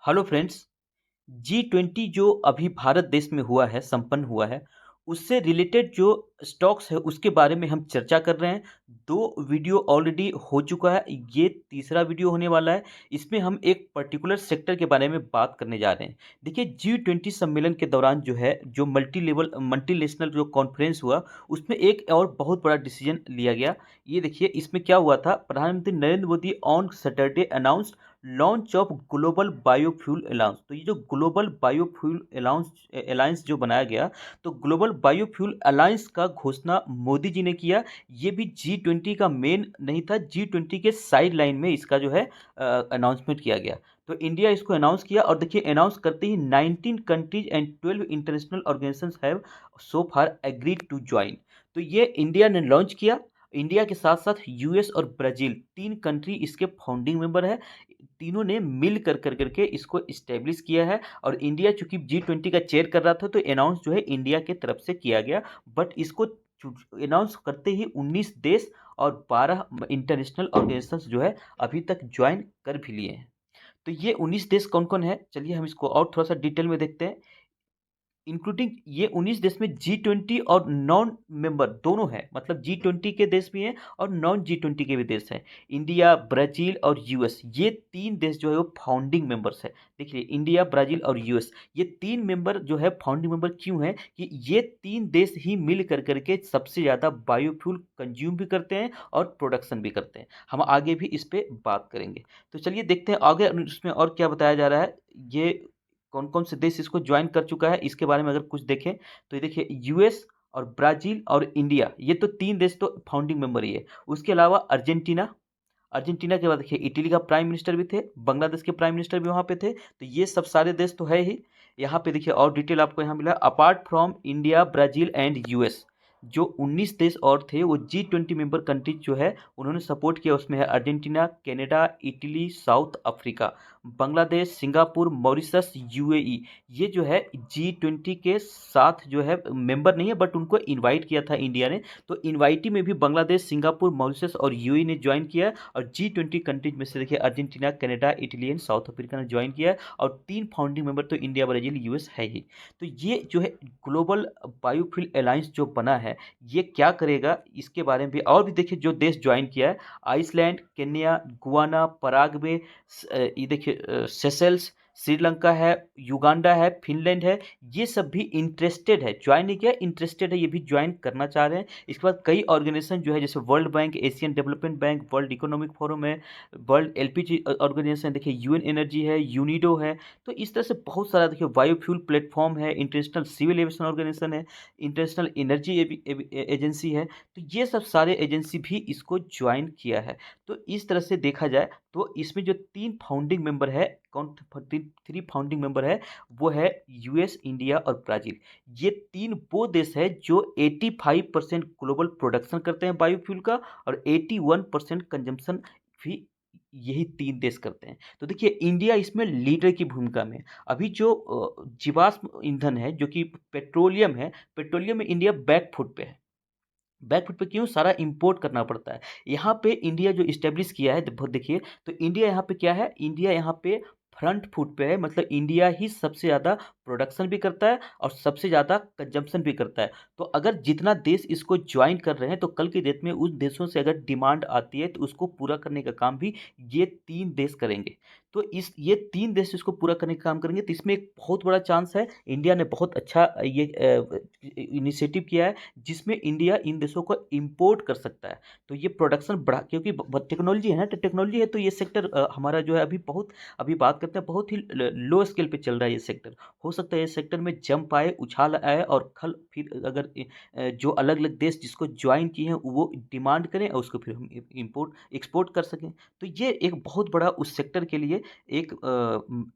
Hello friends. G20 जो अभी भारत देश में हुआ है, संपन्न हुआ है, उससे रिलेटेड जो स्टॉक्स है उसके बारे में हम चर्चा कर रहे हैं। दो वीडियो ऑलरेडी हो चुका है, ये तीसरा वीडियो होने वाला है। इसमें हम एक पर्टिकुलर सेक्टर के बारे में बात करने जा रहे हैं। देखिए, G20 सम्मेलन के दौरान जो है, जो मल्टीनेशनल जो कॉन्फ्रेंस हुआ, उसमें एक और बहुत बड़ा डिसीजन लिया गया। ये देखिए, इसमें क्या हुआ था। प्रधानमंत्री Narendra Modi on Saturday announce launch of global biofuel allowance. तो ये जो ग्लोबल बायोफ्यूल अलायंस जो बनाया गया, तो ग्लोबल बायोफ्यूल अलायंस का घोषणा मोदी जी ने किया। ये भी G20 का मेन नहीं था, G20 के साइड लाइन में इसका जो है अनाउंसमेंट किया गया। तो इंडिया इसको अनाउंस किया, और देखिए, अनाउंस करते ही 19 countries and 12 international organisations have so far agreed to join. तो ये इंडिया ने लॉन्च किया। इंडिया के साथ साथ यूएस और ब्राजील, तीन कंट्री इसके फाउंडिंग मेंबर है। तीनों ने मिल करके इसको इस्टेब्लिश किया है। और इंडिया चूंकि G20 का चेयर कर रहा था, तो अनाउंस जो है इंडिया के तरफ से किया गया। बट इसको अनाउंस करते ही 19 देश और 12 इंटरनेशनल ऑर्गेनाइजेशंस जो है अभी तक ज्वाइन कर भी लिए हैं। तो ये 19 देश कौन कौन है, चलिए हम इसको और थोड़ा सा डिटेल में देखते हैं। इंक्लूडिंग ये 19 देश में G20 और नॉन मेंबर दोनों हैं, मतलब G20 के देश भी हैं और नॉन G20 के भी देश हैं। इंडिया, ब्राजील और यूएस, ये तीन देश जो है वो फाउंडिंग मेंबर्स है। देखिए, इंडिया, ब्राजील और यूएस, ये तीन मेंबर जो है फाउंडिंग मेंबर क्यों है कि ये तीन देश ही मिल करके सबसे ज़्यादा बायोफ्यूल कंज्यूम भी करते हैं और प्रोडक्शन भी करते हैं। हम आगे भी इस पे बात करेंगे। तो चलिए देखते हैं आगे उसमें और क्या बताया जा रहा है। ये कौन कौन से देश इसको ज्वाइन कर चुका है, इसके बारे में अगर कुछ देखें तो ये देखिए, यूएस और ब्राजील और इंडिया, ये तो तीन देश तो फाउंडिंग मेंबर ही है। उसके अलावा अर्जेंटीना, अर्जेंटीना के बाद देखिए इटली का प्राइम मिनिस्टर भी थे, बांग्लादेश के प्राइम मिनिस्टर भी वहाँ पे थे। तो ये सब सारे देश तो है ही। यहाँ पे देखिए और डिटेल आपको यहाँ मिला। Apart from India, Brazil and US, जो 19 देश और थे वो G20 मेंबर कंट्रीज जो है उन्होंने सपोर्ट किया। उसमें है Argentina, Canada, Italy, south Africa, Bangladesh, Singapore, Mauritius, UAE. ये जो है G20 के साथ जो है मेंबर नहीं है, बट उनको इनवाइट किया था इंडिया ने। तो इनवाइटी में भी बांग्लादेश, सिंगापुर, मॉरिशस और यूएई ने ज्वाइन किया है। और G20 कंट्रीज में से देखिए Argentina, Canada, Italy and south Africa ने ज्वाइन किया है। और तीन फाउंडिंग मेंबर तो इंडिया, ब्राजील, यूएस है ही। तो ये जो है ग्लोबल बायोफ्यूल अलायंस जो बना है, ये क्या करेगा इसके बारे में भी और भी देखिए जो देश ज्वाइन किया है। आइसलैंड, केन्या, गुआना, पराग्वे, ये देखिए सेशेल्स, श्रीलंका है, युगांडा है, फिनलैंड है। ये सब भी इंटरेस्टेड है, ज्वाइन नहीं किया, इंटरेस्टेड है, ये भी ज्वाइन करना चाह रहे हैं। इसके बाद कई ऑर्गेनाइजेशन जो है, जैसे world bank, Asian development bank, world economic forum है, वर्ल्ड एलपीजी ऑर्गेनाइजेशन, देखिए यूएन एनर्जी है, यूनिडो है। तो इस तरह से बहुत सारा देखिए बायोफ्यूल प्लेटफॉर्म है, इंटरनेशनल सिविल एविएशन ऑर्गेनाइजेशन है, इंटरनेशनल एनर्जी एजेंसी है। तो ये सब सारे एजेंसी भी इसको ज्वाइन किया है। तो इस तरह से देखा जाए तो इसमें जो तीन फाउंडिंग मेंबर है, कौन थ्री फाउंडिंग मेंबर है, वो है यूएस, इंडिया और ब्राजील। ये तीन वो देश है जो 85% ग्लोबल प्रोडक्शन करते हैं बायोफ्यूल का, और 81% कंजम्पशन भी यही तीन देश करते हैं। तो देखिए, इंडिया इसमें लीडर की भूमिका में है। अभी जो जीवाश्म ईंधन है, जो कि पेट्रोलियम है, पेट्रोलियम में इंडिया बैक फुट पे है। बैकफुट पे क्यों, सारा इंपोर्ट करना पड़ता है। यहाँ पे इंडिया जो इस्टेब्लिश किया है, बहुत देखिए, तो इंडिया यहाँ पे क्या है, इंडिया यहाँ पे फ्रंट फुट पे है। मतलब इंडिया ही सबसे ज़्यादा प्रोडक्शन भी करता है और सबसे ज़्यादा कंजम्पशन भी करता है। तो अगर जितना देश इसको ज्वाइन कर रहे हैं, तो कल की डेट में उस देशों से अगर डिमांड आती है, तो उसको पूरा करने का काम भी ये तीन देश करेंगे। तो इस ये तीन देश इसको पूरा करने का काम करेंगे। तो इसमें एक बहुत बड़ा चांस है। इंडिया ने बहुत अच्छा ये इनिशिएटिव किया है, जिसमें इंडिया इन देशों को इंपोर्ट कर सकता है। तो ये प्रोडक्शन बढ़ा, क्योंकि टेक्नोलॉजी है ना, तो टेक्नोलॉजी है, तो ये सेक्टर हमारा जो है अभी बहुत, अभी बात करते हैं, बहुत ही लो स्केल पे चल रहा है ये सेक्टर। हो सकता है ये सेक्टर में जंप आए, उछाल आए, और कल फिर अगर जो अलग अलग देश जिसको ज्वाइन किए हैं वो डिमांड करें, और उसको फिर हम इंपोर्ट एक्सपोर्ट कर सकें। तो ये एक बहुत बड़ा उस सेक्टर के लिए एक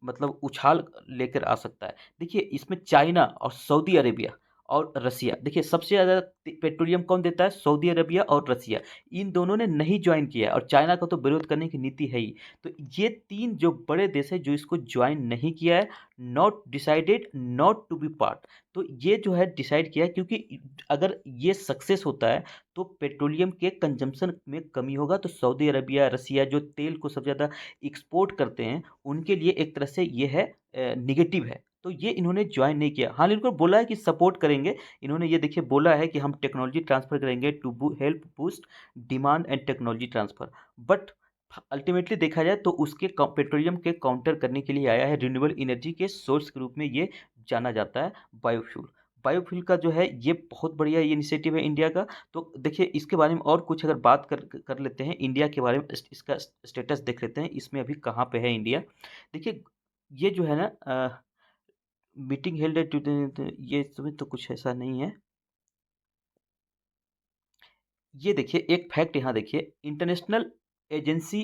मतलब उछाल लेकर आ सकता है। देखिए, इसमें चाइना और सऊदी अरेबिया और रसिया। देखिए सबसे ज़्यादा पेट्रोलियम कौन देता है? सऊदी अरबिया और रसिया। इन दोनों ने नहीं ज्वाइन किया है और चाइना का तो विरोध करने की नीति है ही। तो ये 3 जो बड़े देश हैं जो इसको ज्वाइन नहीं किया है, not decided not to be part. तो ये जो है डिसाइड किया है, क्योंकि अगर ये सक्सेस होता है तो पेट्रोलियम के कंजम्पशन में कमी होगा। तो सऊदी अरबिया, रसिया जो तेल को सबसे ज़्यादा एक्सपोर्ट करते हैं, उनके लिए एक तरह से ये है नेगेटिव है। तो ये इन्होंने ज्वाइन नहीं किया। हाँ, इनको बोला है कि सपोर्ट करेंगे। इन्होंने ये देखिए बोला है कि हम टेक्नोलॉजी ट्रांसफ़र करेंगे to help boost demand and technology transfer. But ultimately देखा जाए तो उसके पेट्रोलियम के काउंटर करने के लिए आया है। रिन्यूएबल एनर्जी के सोर्स के रूप में ये जाना जाता है, बायोफ्यूल। बायोफ्यूल का जो है ये बहुत बढ़िया ये इनिशिएटिव है इंडिया का। तो देखिए इसके बारे में और कुछ अगर बात कर लेते हैं इंडिया के बारे में, इसका स्टेटस देख लेते हैं, इसमें अभी कहाँ पे है इंडिया। देखिए ये जो है ना मीटिंग हेल्ड एट ये इसमें तो कुछ ऐसा नहीं है। ये देखिए एक फैक्ट यहाँ देखिए, international agency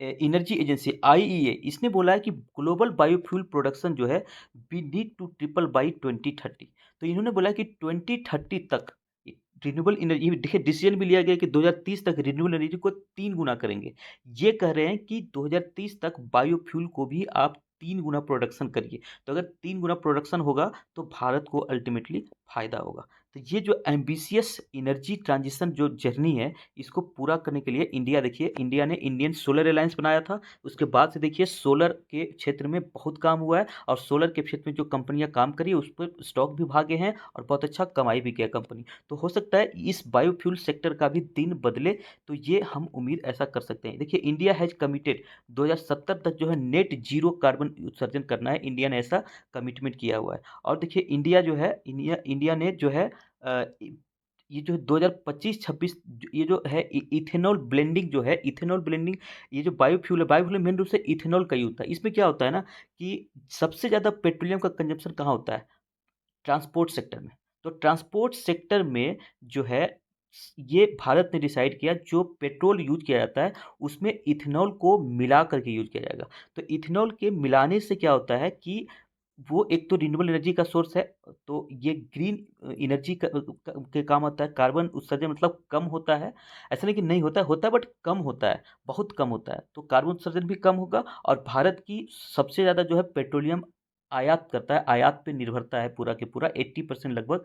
energy agency IEA, इसने बोला है कि ग्लोबल बायोफ्यूल प्रोडक्शन जो है we need to triple by 2030। तो इन्होंने बोला कि 2030 तक रिन्यूएबल एनर्जी, देखिए डिसीजन भी लिया गया कि 2030 तक रिन्यूएबल एनर्जी को 3 गुना करेंगे। ये कह रहे हैं कि 2030 तक बायोफ्यूल को भी आप 3 गुना प्रोडक्शन करिए। तो अगर 3 गुना प्रोडक्शन होगा तो भारत को अल्टीमेटली फायदा होगा। तो ये जो एम्बिशियस एनर्जी ट्रांजिशन जो जर्नी है, इसको पूरा करने के लिए इंडिया, देखिए इंडिया ने इंडियन सोलर अलायंस बनाया था। उसके बाद से देखिए सोलर के क्षेत्र में बहुत काम हुआ है, और सोलर के क्षेत्र में जो कंपनियां काम करी है उस पर स्टॉक भी भागे हैं और बहुत अच्छा कमाई भी किया कंपनी। तो हो सकता है इस बायोफ्यूल सेक्टर का भी दिन बदले। तो ये हम उम्मीद ऐसा कर सकते हैं। देखिए इंडिया हैज कमिटेड 2070 तक जो है नेट जीरो कार्बन उत्सर्जन करना है, इंडिया ने ऐसा कमिटमेंट किया हुआ है। और देखिए इंडिया जो है, इंडिया ने जो है अ, ये जो 2025-26 ये जो है इथेनॉल ब्लेंडिंग जो है, इथेनॉल ब्लेंडिंग, ये जो बायोफ्यूल है, बायोफ्यूल मेन रूप से इथेनॉल का ही होता है। इसमें क्या होता है ना कि सबसे ज़्यादा पेट्रोलियम का कंजम्पशन कहाँ होता है? ट्रांसपोर्ट सेक्टर में। तो ट्रांसपोर्ट सेक्टर में जो है ये भारत ने डिसाइड किया, जो पेट्रोल यूज किया जाता है उसमें इथेनॉल को मिला करके यूज किया जाएगा। तो इथेनॉल के मिलाने से क्या होता है कि वो एक तो रिन्यूएबल एनर्जी का सोर्स है, तो ये ग्रीन एनर्जी के काम आता है। कार्बन उत्सर्जन मतलब कम होता है, ऐसा नहीं कि नहीं होता है, होता है बट कम होता है, बहुत कम होता है। तो कार्बन उत्सर्जन भी कम होगा, और भारत की सबसे ज़्यादा जो है पेट्रोलियम आयात करता है, आयात पे निर्भरता है पूरा के पूरा 80% लगभग,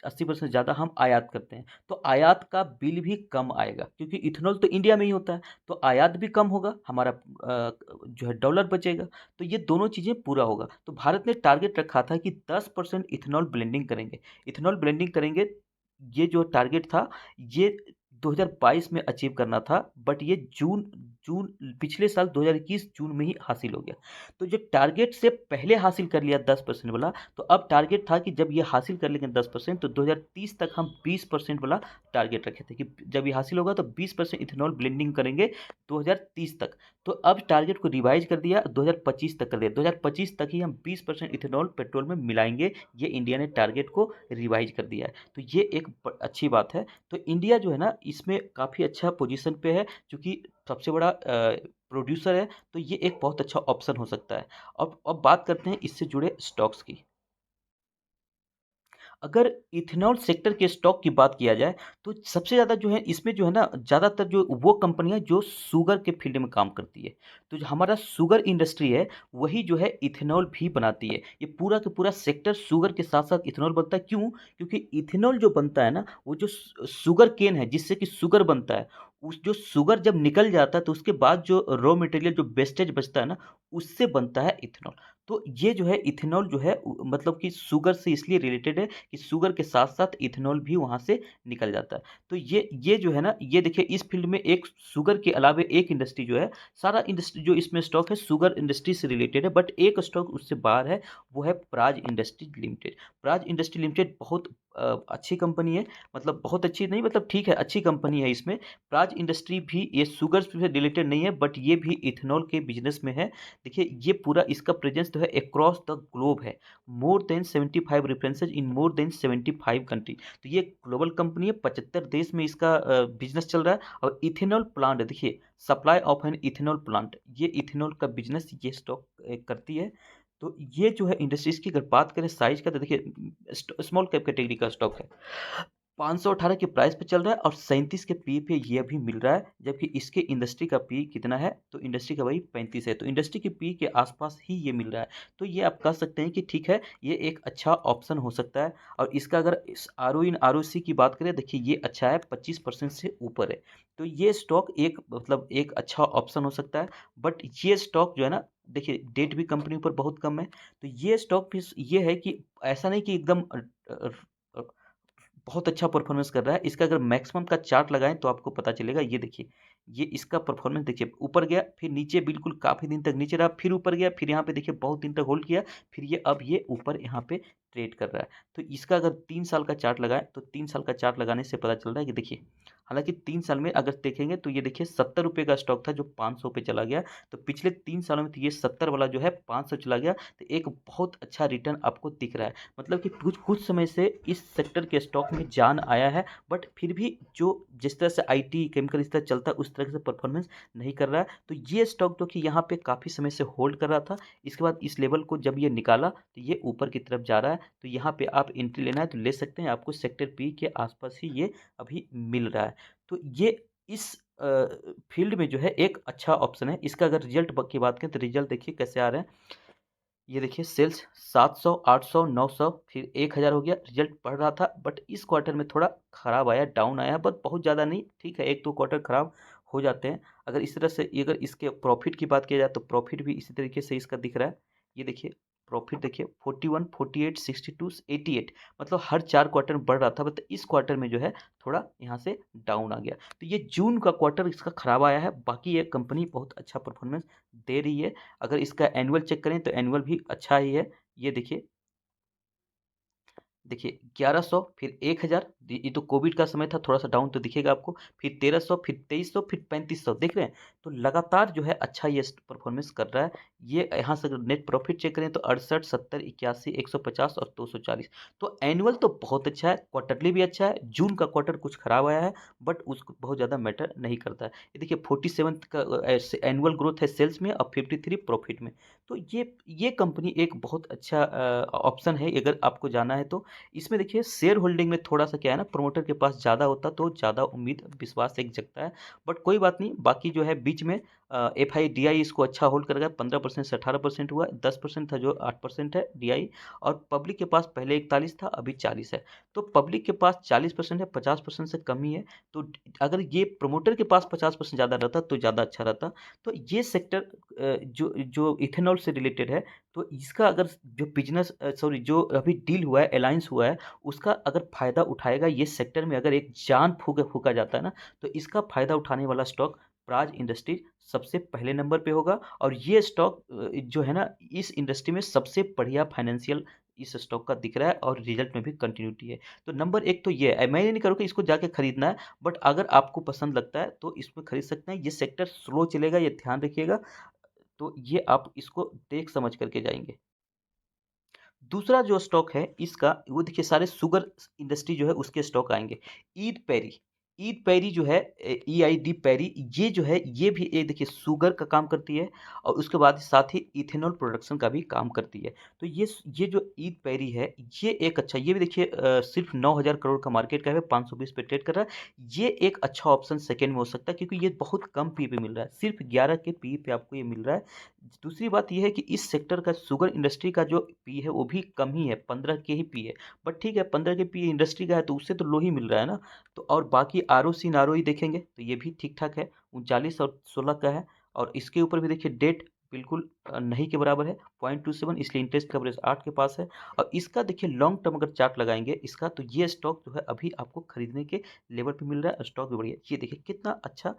80% ज़्यादा हम आयात करते हैं। तो आयात का बिल भी कम आएगा, क्योंकि इथेनॉल तो इंडिया में ही होता है। तो आयात भी कम होगा, हमारा जो है डॉलर बचेगा। तो ये दोनों चीज़ें पूरा होगा। तो भारत ने टारगेट रखा था कि 10% इथेनॉल ब्लेंडिंग करेंगे, इथेनॉल ब्लेंडिंग करेंगे। ये जो टारगेट था ये 2022 में अचीव करना था, बट ये जून जून पिछले साल 2021 जून में ही हासिल हो गया। तो जो टारगेट से पहले हासिल कर लिया 10% वाला, तो अब टारगेट था कि जब ये हासिल कर लेंगे 10%, तो 2030 तक हम 20% वाला टारगेट रखे थे कि जब ये हासिल होगा तो 20% इथेनॉल ब्लेंडिंग करेंगे 2030 तक। तो अब टारगेट को रिवाइज कर दिया, 2025 तक कर दिया। 2025 तक ही हम 20% इथेनॉल पेट्रोल में मिलाएंगे, ये इंडिया ने टारगेट को रिवाइज कर दिया है। तो ये एक अच्छी बात है। तो इंडिया जो है ना इसमें काफ़ी अच्छा पोजीशन पे है, क्योंकि सबसे बड़ा प्रोड्यूसर है। तो ये एक बहुत अच्छा ऑप्शन हो सकता है। अब बात करते हैं इससे जुड़े स्टॉक्स की। अगर इथेनॉल सेक्टर के स्टॉक की बात किया जाए, तो सबसे ज़्यादा जो है इसमें जो है ना, ज़्यादातर जो वो कंपनियां जो शुगर के फील्ड में काम करती है। तो जो हमारा शुगर इंडस्ट्री है, वही जो है इथेनॉल भी बनाती है। ये पूरा का पूरा सेक्टर शुगर के साथ साथ इथेनॉल बनता है। क्यों? क्योंकि इथेनॉल जो बनता है ना, वो जो शुगर केन है जिससे कि शुगर बनता है, उस जो शुगर जब निकल जाता है तो उसके बाद जो रॉ मटेरियल जो वेस्टेज बचता है ना, उससे बनता है इथेनॉल। तो ये जो है इथेनॉल जो है मतलब कि शुगर से इसलिए रिलेटेड है कि शुगर के साथ साथ इथेनॉल भी वहाँ से निकल जाता है। तो ये जो है ना, ये देखिए इस फील्ड में एक शुगर के अलावा एक इंडस्ट्री जो है, सारा इंडस्ट्री जो इसमें स्टॉक है शुगर इंडस्ट्री से रिलेटेड है, बट एक स्टॉक उससे बाहर है, वो है Praj industry limited. Praj industry limited बहुत अच्छी कंपनी है, मतलब बहुत अच्छी नहीं, मतलब ठीक है, अच्छी कंपनी है। इसमें प्राज इंडस्ट्री भी ये शुगर से रिलेटेड नहीं है, बट ये भी इथेनॉल के बिजनेस में है। देखिए ये पूरा इसका प्रेजेंस जो है अक्रॉस द ग्लोब है, मोर देन 75 रेफरेंसेज इन मोर देन 75 कंट्री। तो ये ग्लोबल कंपनी है, 75 देश में इसका बिजनेस चल रहा है। और इथेनॉल प्लांट देखिए, supply of an ethanol plant, ये इथेनॉल का बिजनेस ये स्टॉक करती है। तो ये जो है इंडस्ट्रीज़ की अगर बात करें साइज़ का, तो देखिए स्मॉल कैप कैटेगरी का स्टॉक है। 518 के प्राइस पे चल रहा है और 37 के पी पे ये अभी मिल रहा है, जबकि इसके इंडस्ट्री का पी कितना है, तो इंडस्ट्री का वही 35 है, तो इंडस्ट्री के पी के आसपास ही ये मिल रहा है। तो ये आप कह सकते हैं कि ठीक है, ये एक अच्छा ऑप्शन हो सकता है। और इसका अगर इस आर इन आर की बात करें, देखिए ये अच्छा है, 25% से ऊपर है। तो ये स्टॉक एक मतलब एक अच्छा ऑप्शन हो सकता है। बट ये स्टॉक जो है ना, देखिए डेट भी कंपनी ऊपर बहुत कम है। तो ये स्टॉक भी ये है कि ऐसा नहीं कि एकदम अ, बहुत अच्छा परफॉर्मेंस कर रहा है। इसका अगर मैक्सिमम का चार्ट लगाएँ तो आपको पता चलेगा। ये देखिए, ये इसका परफॉर्मेंस देखिए, ऊपर गया, फिर नीचे बिल्कुल काफ़ी दिन तक नीचे रहा, फिर ऊपर गया, फिर यहाँ पे देखिए बहुत दिन तक होल्ड किया, फिर ये अब ये ऊपर यहाँ पे ट्रेड कर रहा है। तो इसका अगर 3 साल का चार्ट लगाएँ, तो 3 साल का चार्ट लगाने से पता चल रहा है कि देखिए, हालाँकि 3 साल में अगर देखेंगे तो ये देखिए ₹70 का स्टॉक था जो 500 पे चला गया। तो पिछले 3 सालों में तो ये 70 वाला जो है 500 चला गया, तो एक बहुत अच्छा रिटर्न आपको दिख रहा है। मतलब कि कुछ कुछ समय से इस सेक्टर के स्टॉक में जान आया है, बट फिर भी जो जिस तरह से आईटी केमिकल इस तरह चलता है उस तरह से परफॉर्मेंस नहीं कर रहा है। तो ये स्टॉक जो कि यहाँ पे काफ़ी समय से होल्ड कर रहा था, इसके बाद इस लेवल को जब ये निकाला तो ये ऊपर की तरफ जा रहा है। तो यहाँ पे आप एंट्री लेना है तो ले सकते हैं, आपको सेक्टर पी के आसपास ही ये अभी मिल रहा है। तो ये इस फील्ड में जो है एक अच्छा ऑप्शन है। इसका अगर रिजल्ट की बात करें तो रिजल्ट देखिए कैसे आ रहे हैं। ये देखिए सेल्स 700, 800, 900, फिर 1000 हो गया। रिजल्ट बढ़ रहा था, बट इस क्वार्टर में थोड़ा खराब आया, डाउन आया, बट बहुत ज़्यादा नहीं, ठीक है, 1-2 क्वार्टर खराब हो जाते हैं। अगर इस तरह से अगर इसके प्रॉफिट की बात किया जाए तो प्रॉफिट भी इसी तरीके से इसका दिख रहा है। ये देखिए प्रॉफिट देखिए 41, 48, 62, 88, मतलब हर 4 क्वार्टर में बढ़ रहा था, बट इस क्वार्टर में जो है थोड़ा यहाँ से डाउन आ गया। तो ये जून का क्वार्टर इसका खराब आया है, बाकी ये कंपनी बहुत अच्छा परफॉर्मेंस दे रही है। अगर इसका एनुअल चेक करें तो एनुअल भी अच्छा ही है। ये देखिए 1100, फिर 1000, ये तो कोविड का समय था, थोड़ा सा डाउन तो दिखेगा आपको, फिर 1300, फिर 2300, फिर 3500, देख रहे हैं। तो लगातार जो है अच्छा ये परफॉर्मेंस कर रहा है। ये यहाँ से अगर नेट प्रॉफिट चेक करें तो 68, 70, 81, 150 और 240। तो एनुअल तो बहुत अच्छा है, क्वार्टरली भी अच्छा है। जून का क्वार्टर कुछ खराब आया है, बट उसको बहुत ज़्यादा मैटर नहीं करता है। ये देखिए 47 का एनुअल ग्रोथ है सेल्स में और 53 प्रॉफिट में। तो ये कंपनी एक बहुत अच्छा ऑप्शन है अगर आपको जाना है तो। इसमें देखिए शेयर होल्डिंग में थोड़ा सा क्या है ना, प्रमोटर के पास ज़्यादा होता तो ज़्यादा उम्मीद विश्वास एक जगता है। बट कोई बात नहीं, बाकी जो है बीच में एफ आई डी आई इसको अच्छा होल्ड करेगा। 15% से 18% हुआ, 10% था जो 8% है डी आई। और पब्लिक के पास पहले 41 था, अभी 40 है। तो पब्लिक के पास 40% है, 50% से कम ही है। तो अगर ये प्रमोटर के पास 50% ज़्यादा रहता तो ज़्यादा अच्छा रहता। तो ये सेक्टर जो जो इथेनॉल से रिलेटेड है, तो इसका अगर जो बिजनेस सॉरी जो अभी डील हुआ है, अलायंस हुआ है, उसका अगर फ़ायदा उठाएगा ये सेक्टर में, अगर एक जान फूँका जाता है ना, तो इसका फ़ायदा उठाने वाला स्टॉक प्राज इंडस्ट्रीज सबसे पहले नंबर पे होगा। और ये स्टॉक जो है ना, इस इंडस्ट्री में सबसे बढ़िया फाइनेंशियल इस स्टॉक का दिख रहा है और रिजल्ट में भी कंटिन्यूटी है। तो नंबर एक तो ये है, मैं ये नहीं करूँगा इसको जाके खरीदना है, बट अगर आपको पसंद लगता है तो इसमें खरीद सकते हैं। ये सेक्टर स्लो चलेगा, ये ध्यान रखिएगा। तो ये आप इसको देख समझ करके जाएंगे। दूसरा जो स्टॉक है इसका, वो देखिए सारे शुगर इंडस्ट्री जो है उसके स्टॉक आएँगे। ईद पैरी, ईद पैरी जो है ईआईडी पैरी, ये जो है ये भी देखिए शुगर का काम करती है और उसके बाद साथ ही इथेनॉल प्रोडक्शन का भी काम करती है। तो ये जो ईद पैरी है, ये एक अच्छा, ये भी देखिए सिर्फ 9,000 करोड़ का मार्केट कैप है, 520 पे ट्रेड कर रहा है। ये एक अच्छा ऑप्शन सेकंड में हो सकता है, क्योंकि ये बहुत कम पी पे मिल रहा है, सिर्फ 11 के पी पे आपको ये मिल रहा है। दूसरी बात ये है कि इस सेक्टर का शुगर इंडस्ट्री का जो पी है वो भी कम ही है, 15 के ही पी है। बट ठीक है, 15 के पी इंडस्ट्री का है तो उससे तो लो ही मिल रहा है ना। तो और बाकी आर ओ सी नारो ही देखेंगे तो ये भी ठीक ठाक है, 39 और 16 का है। और इसके ऊपर भी देखिए डेट बिल्कुल नहीं के बराबर है, 0.27, इसलिए इंटरेस्ट कवरेज 8 के पास है। और इसका देखिए लॉन्ग टर्म अगर चार्ट लगाएंगे इसका, तो ये स्टॉक जो है अभी आपको खरीदने के लेवल पे मिल रहा है, स्टॉक भी बढ़िया। ये देखिए कितना अच्छा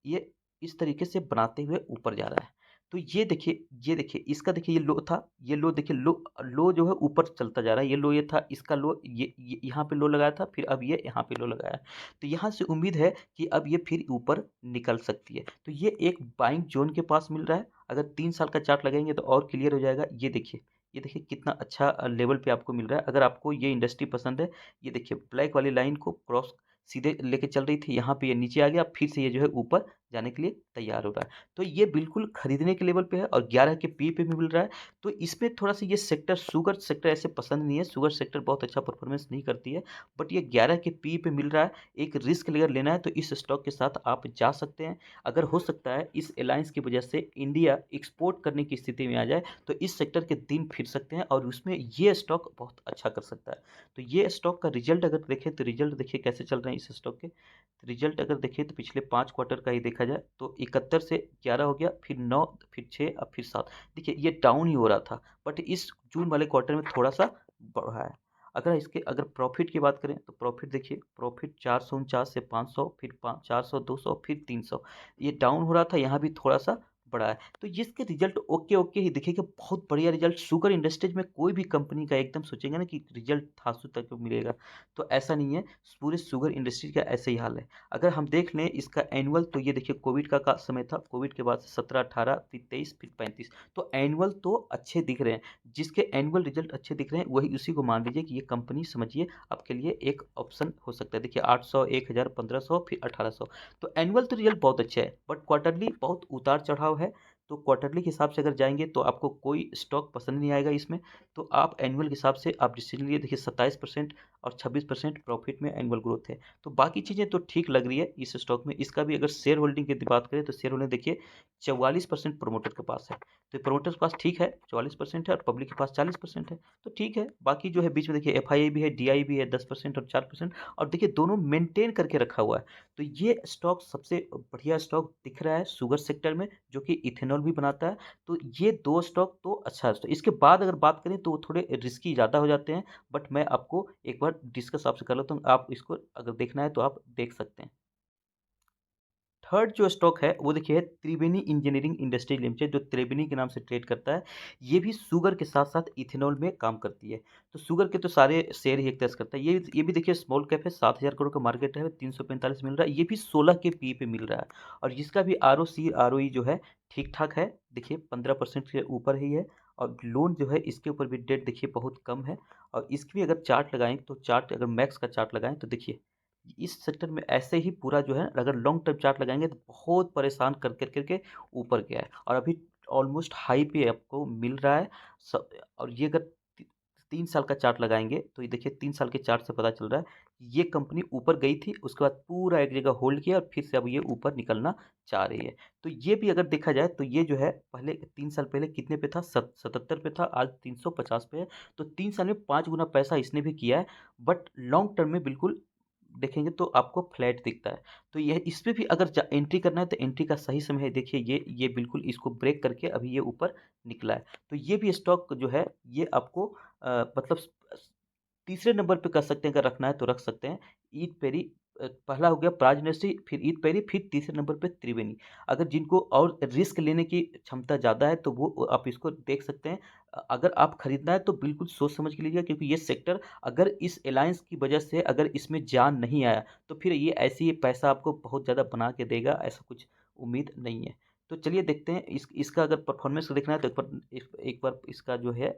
ये इस तरीके से बनाते हुए ऊपर जा रहा है। तो ये देखिए इसका देखिए ये लो था, ये लो देखिए, लो लो जो है ऊपर चलता जा रहा है। ये लो ये था, इसका लो ये यहाँ पे लो लगाया था, फिर अब ये यहाँ पे लो लगाया है। तो यहाँ से उम्मीद है कि अब ये फिर ऊपर निकल सकती है। तो ये एक बाइंग जोन के पास मिल रहा है। अगर 3 साल का चार्ट लगाएंगे तो और क्लियर हो जाएगा। ये देखिए कितना अच्छा लेवल पे आपको मिल रहा है। अगर आपको ये इंडस्ट्री पसंद है, ये देखिए ब्लैक वाली लाइन को क्रॉस सीधे लेके चल रही थी, यहाँ पे ये नीचे आ गया, फिर से ये जो है ऊपर जाने के लिए तैयार हो रहा है। तो ये बिल्कुल खरीदने के लेवल पे है और 11 के पी पे भी मिल रहा है। तो इसमें थोड़ा-सा ये सेक्टर शुगर सेक्टर ऐसे पसंद नहीं है, शुगर सेक्टर बहुत अच्छा परफॉर्मेंस नहीं करती है, बट ये 11 के पी पे मिल रहा है। एक रिस्क अगर लेना है तो इस स्टॉक के साथ आप जा सकते हैं। अगर हो सकता है इस अलायंस की वजह से इंडिया एक्सपोर्ट करने की स्थिति में आ जाए, तो इस सेक्टर के दिन फिर सकते हैं और उसमें ये स्टॉक बहुत अच्छा कर सकता है। तो ये स्टॉक का रिजल्ट अगर देखें तो रिजल्ट देखिए कैसे चल रहे हैं इस स्टॉक के। रिजल्ट अगर देखें तो पिछले 5 क्वार्टर का ही देखा जाए तो 71 से 11 हो गया, फिर 9, फिर 6, अब फिर 7। देखिए ये डाउन ही हो रहा था, बट इस जून वाले क्वार्टर में थोड़ा-सा बढ़ा है। अगर प्रॉफिट की बात करें तो प्रॉफिट देखिए, प्रॉफिट 449 से 500, फिर 400, 200, फिर 300। ये डाउन हो रहा था, यहाँ भी थोड़ा-सा बढ़ा है। तो इसके रिजल्ट ओके ओके ही दिखेगा, बहुत बढ़िया रिजल्ट। शुगर इंडस्ट्रीज में कोई भी कंपनी का एकदम सोचेंगे ना कि रिजल्ट थासु तक मिलेगा, तो ऐसा नहीं है। पूरे शुगर इंडस्ट्री का ऐसे ही हाल है। अगर हम देख लें इसका एनुअल, तो ये देखिए कोविड का समय था, कोविड के बाद से 17, 18, फिर 23, फिर 35। तो एनुअल तो अच्छे दिख रहे हैं। जिसके एनुअल रिजल्ट अच्छे दिख रहे हैं वही उसी को मान लीजिए कि ये कंपनी समझिए आपके लिए एक ऑप्शन हो सकता है। देखिए 800, 1000, 1500, फिर 1800। तो एनुअल तो रिजल्ट बहुत अच्छा है, बट क्वार्टरली बहुत उतार चढ़ाव है। तो क्वार्टरली के हिसाब से अगर जाएंगे तो आपको कोई स्टॉक पसंद नहीं आएगा इसमें। तो आप एनुअल के हिसाब से आप डिसीजन लिए। देखिए 27% और 26% प्रॉफिट में एनुअल ग्रोथ है। तो बाकी चीज़ें तो ठीक लग रही है इस स्टॉक में। इसका भी अगर शेयर होल्डिंग की बात करें तो शेयर होल्डिंग देखिए 44% प्रोमोटर के पास है। तो प्रोमोटर के पास ठीक है, 44% है, और पब्लिक के पास 40% है, तो ठीक है। बाकी जो है बीच में देखिए एफआईआई भी है, डीआई भी है 10% और 4%, और देखिए दोनों मेंटेन करके रखा हुआ है। तो ये स्टॉक सबसे बढ़िया स्टॉक दिख रहा है शुगर सेक्टर में, जो कि इथेनॉल भी बनाता है। तो ये दो स्टॉक तो अच्छा है। इसके बाद अगर बात करें तो वो थोड़े रिस्की ज़्यादा हो जाते हैं, बट मैं आपको एक बार डिस्कस आपसे कर लेता हूँ, आप इसको अगर देखना है तो आप देख सकते हैं। थर्ड जो स्टॉक है वो देखिए है त्रिवेणी इंजीनियरिंग इंडस्ट्री लिमिटेड, जो त्रिवेणी के नाम से ट्रेड करता है। ये भी शुगर के साथ साथ इथेनॉल में काम करती है। तो शुगर के तो सारे शेयर ही एक तरह से करता है। ये भी देखिए स्मॉल कैप है, 7,000 करोड़ का मार्केट है, 345 मिल रहा है। ये भी 16 के पी पे मिल रहा है, और जिसका भी R O C R O ई जो है ठीक ठाक है। देखिए 15% के ऊपर ही है, और लोन जो है इसके ऊपर भी डेट देखिए बहुत कम है। और इसकी भी अगर चार्ट लगाएं तो चार्ट, अगर मैक्स का चार्ट लगाएं तो देखिए इस सेक्टर में ऐसे ही पूरा जो है, अगर लॉन्ग टर्म चार्ट लगाएंगे तो बहुत परेशान कर कर करके ऊपर गया है, और अभी ऑलमोस्ट हाई पे आपको मिल रहा है। और ये अगर 3 साल का चार्ट लगाएंगे तो ये देखिए 3 साल के चार्ट से पता चल रहा है ये कंपनी ऊपर गई थी, उसके बाद पूरा एक जगह होल्ड किया और फिर से अब ये ऊपर निकलना चाह रही है। तो ये भी अगर देखा जाए तो ये जो है पहले 3 साल पहले कितने पे था, 77 पे था, आज 350 पे है। तो 3 साल में 5 गुना पैसा इसने भी किया है। बट लॉन्ग टर्म में बिल्कुल देखेंगे तो आपको फ्लैट दिखता है। तो यह इसमें भी अगर एंट्री करना है तो एंट्री का सही समय है। देखिए ये बिल्कुल इसको ब्रेक करके अभी ये ऊपर निकला है। तो ये भी स्टॉक जो है ये आपको मतलब तीसरे नंबर पे कर सकते हैं, अगर रखना है तो रख सकते हैं। ईद पेरी पहला हो गया प्राज इंडस्ट्री, फिर ईद पेरी, फिर तीसरे नंबर पे त्रिवेणी। अगर जिनको और रिस्क लेने की क्षमता ज़्यादा है तो वो आप इसको देख सकते हैं। अगर आप खरीदना है तो बिल्कुल सोच समझ के लीजिए, क्योंकि ये सेक्टर अगर इस अलायंस की वजह से अगर इसमें जान नहीं आया तो फिर ये ऐसे ही पैसा आपको बहुत ज़्यादा बना के देगा, ऐसा कुछ उम्मीद नहीं है। तो चलिए देखते हैं इसका अगर परफॉर्मेंस देखना है तो एक बार इसका जो है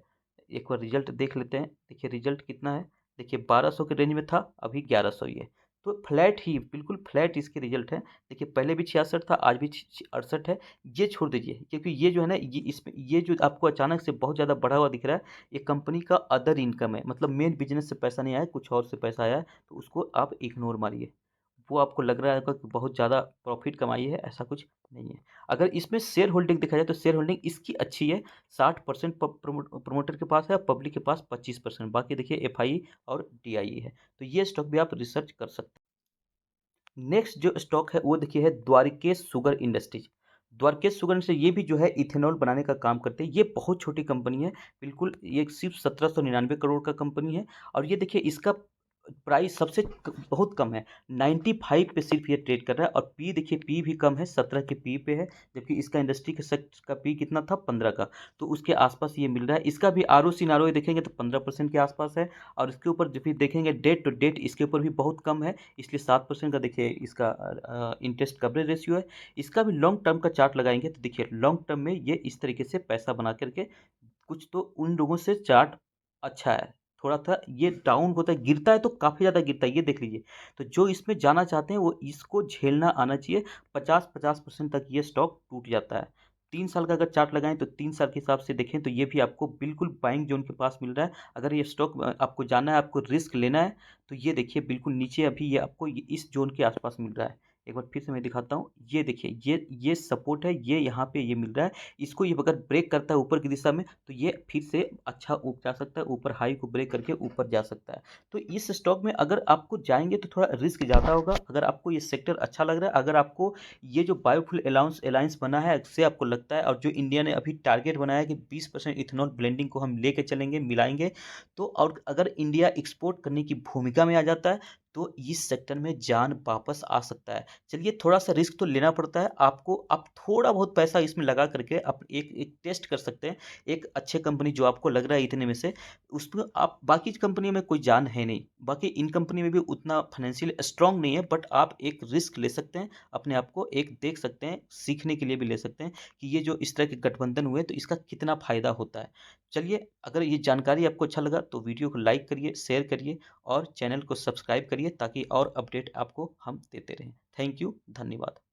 एक बार रिजल्ट देख लेते हैं। देखिए रिजल्ट कितना है, देखिए 1200 के रेंज में था, अभी 1100 ही है। तो फ्लैट ही, बिल्कुल फ्लैट इसके रिजल्ट है। देखिए पहले भी 66 था, आज भी 68 है। ये छोड़ दीजिए, क्योंकि ये जो है ना, ये इसमें ये जो आपको अचानक से बहुत ज़्यादा बढ़ा हुआ दिख रहा है, ये कंपनी का अदर इनकम है, मतलब मेन बिजनेस से पैसा नहीं आया, कुछ और से पैसा आया है, तो उसको आप इग्नोर मारिए। वो आपको लग रहा होगा कि बहुत ज़्यादा प्रॉफिट कमाई है, ऐसा कुछ नहीं है। अगर इसमें शेयर होल्डिंग देखा जाए तो शेयर होल्डिंग इसकी अच्छी है। 60% प्रोमोटर के पास है, पब्लिक के पास 25%। बाकी देखिए एफआई और डीआई है। तो ये स्टॉक भी आप रिसर्च कर सकते हैं। नेक्स्ट जो स्टॉक है वो देखिए है Dwarikesh sugar industries. Dwarkesh sugar से ये भी जो है इथेनॉल बनाने का काम करते हैं। ये बहुत छोटी कंपनी है, बिल्कुल ये सिर्फ 1799 करोड़ का कंपनी है। और ये देखिए इसका प्राइस बहुत कम है, 95 पे सिर्फ ये ट्रेड कर रहा है। और पी देखिए, पी भी कम है, 17 के पी पे है, जबकि इसका इंडस्ट्री के सेक्टर का पी कितना था, 15 का। तो उसके आसपास ये मिल रहा है। इसका भी आर ओ सी नारो देखेंगे तो 15% के आसपास है। और इसके ऊपर जब भी देखेंगे डेट टू डेट इसके ऊपर भी बहुत कम है, इसलिए 7% का देखिए इसका इंटरेस्ट कवरेज रेशियो है। इसका भी लॉन्ग टर्म का चार्ट लगाएंगे तो देखिए लॉन्ग टर्म में ये इस तरीके से पैसा बना करके कुछ तो उन लोगों से चार्ट अच्छा है। थोड़ा था ये डाउन होता है, गिरता है तो काफ़ी ज़्यादा गिरता है, ये देख लीजिए। तो जो इसमें जाना चाहते हैं वो इसको झेलना आना चाहिए। 50-50% तक ये स्टॉक टूट जाता है। 3 साल का अगर चार्ट लगाएं तो 3 साल के हिसाब से देखें तो ये भी आपको बिल्कुल बाइंग जोन के पास मिल रहा है। अगर ये स्टॉक आपको जाना है, आपको रिस्क लेना है, तो ये देखिए बिल्कुल नीचे अभी ये आपको इस जोन के आसपास मिल रहा है। एक बार फिर से मैं दिखाता हूँ, ये देखिए ये सपोर्ट है, ये यहाँ पे ये मिल रहा है। इसको ये अगर ब्रेक करता है ऊपर की दिशा में तो ये फिर से अच्छा ऊपर जा सकता है, ऊपर हाई को ब्रेक करके ऊपर जा सकता है। तो इस स्टॉक में अगर आपको जाएंगे तो थोड़ा रिस्क ज़्यादा होगा। अगर आपको ये सेक्टर अच्छा लग रहा है, अगर आपको ये जो बायोफ्यूल अलाउंस अलायंस बना है इससे आपको लगता है, और जो इंडिया ने अभी टारगेट बनाया है कि 20% इथेनॉल ब्लेंडिंग को हम लेके चलेंगे, मिलाएंगे, तो और अगर इंडिया एक्सपोर्ट करने की भूमिका में आ जाता है तो इस सेक्टर में जान वापस आ सकता है। चलिए थोड़ा सा रिस्क तो लेना पड़ता है आपको, आप थोड़ा बहुत पैसा इसमें लगा करके आप एक एक टेस्ट कर सकते हैं। एक अच्छे कंपनी जो आपको लग रहा है इतने में से, उसमें आप बाकी कंपनी में कोई जान है नहीं, बाकी इन कंपनी में भी उतना फाइनेंशियल स्ट्रांग नहीं है, बट आप एक रिस्क ले सकते हैं, अपने आप को एक देख सकते हैं, सीखने के लिए भी ले सकते हैं कि ये जो इस तरह के गठबंधन हुए तो इसका कितना फायदा होता है। चलिए अगर ये जानकारी आपको अच्छा लगा तो वीडियो को लाइक करिए, शेयर करिए और चैनल को सब्सक्राइब करिए ताकि और अपडेट आपको हम देते रहें। थैंक यू, धन्यवाद।